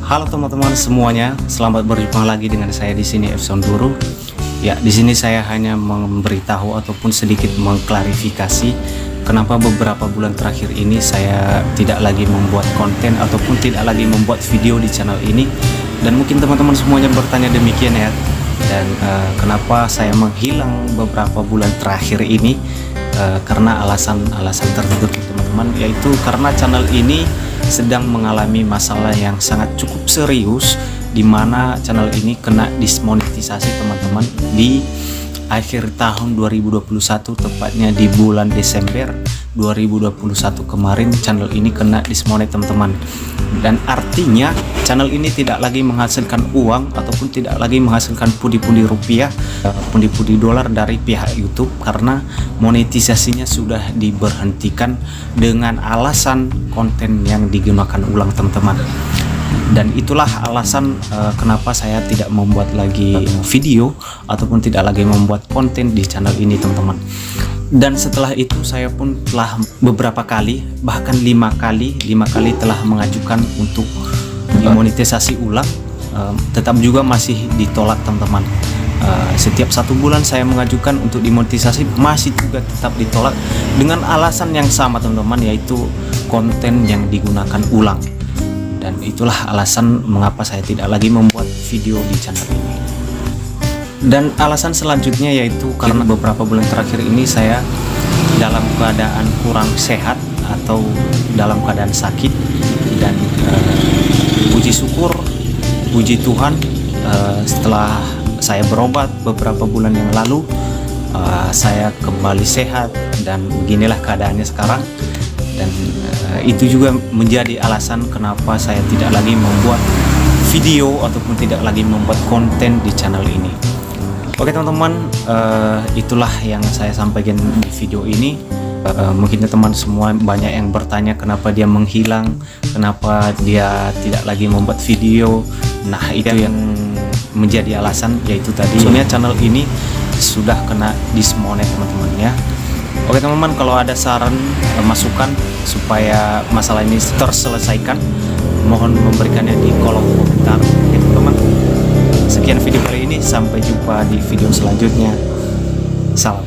Halo teman-teman semuanya, selamat berjumpa lagi dengan saya di sini Efson Guru. Ya, di sini saya hanya memberitahu ataupun sedikit mengklarifikasi kenapa beberapa bulan terakhir ini saya tidak lagi membuat konten ataupun tidak lagi membuat video di channel ini. Dan mungkin teman-teman semuanya bertanya demikian ya. Dan kenapa saya menghilang beberapa bulan terakhir ini? Karena alasan tertentu teman-teman, yaitu karena channel ini sedang mengalami masalah yang sangat cukup serius, di mana channel ini kena dismonetisasi teman-teman di akhir tahun 2021, tepatnya di bulan Desember 2021 kemarin channel ini kena dismonet teman-teman. Dan artinya channel ini tidak lagi menghasilkan uang ataupun tidak lagi menghasilkan pundi-pundi rupiah, pundi-pundi dolar dari pihak YouTube, karena monetisasinya sudah diberhentikan dengan alasan konten yang digunakan ulang teman-teman. Dan itulah alasan kenapa saya tidak membuat lagi video ataupun tidak lagi membuat konten di channel ini teman-teman. Dan setelah itu saya pun telah beberapa kali, bahkan 5 kali telah mengajukan untuk dimonetisasi ulang, tetap juga masih ditolak teman-teman. Setiap 1 bulan saya mengajukan untuk dimonetisasi, masih juga tetap ditolak dengan alasan yang sama teman-teman, yaitu konten yang digunakan ulang. Dan itulah alasan mengapa saya tidak lagi membuat video di channel ini. Dan alasan selanjutnya yaitu karena beberapa bulan terakhir ini saya dalam keadaan kurang sehat atau dalam keadaan sakit. Dan puji syukur, puji Tuhan, setelah saya berobat beberapa bulan yang lalu, saya kembali sehat dan beginilah keadaannya sekarang. Dan itu juga menjadi alasan kenapa saya tidak lagi membuat video ataupun tidak lagi membuat konten di channel ini. Oke teman-teman, itulah yang saya sampaikan di video ini. Mungkin teman semua banyak yang bertanya kenapa dia menghilang, kenapa dia tidak lagi membuat video. Nah, itu yang menjadi alasan, yaitu tadi soalnya channel ini sudah kena dismonet teman-teman ya. Oke teman-teman, kalau ada saran masukan supaya masalah ini terselesaikan, mohon memberikannya di kolom komentar ya teman-teman. Sekian video kali ini, sampai jumpa di video selanjutnya. Salam.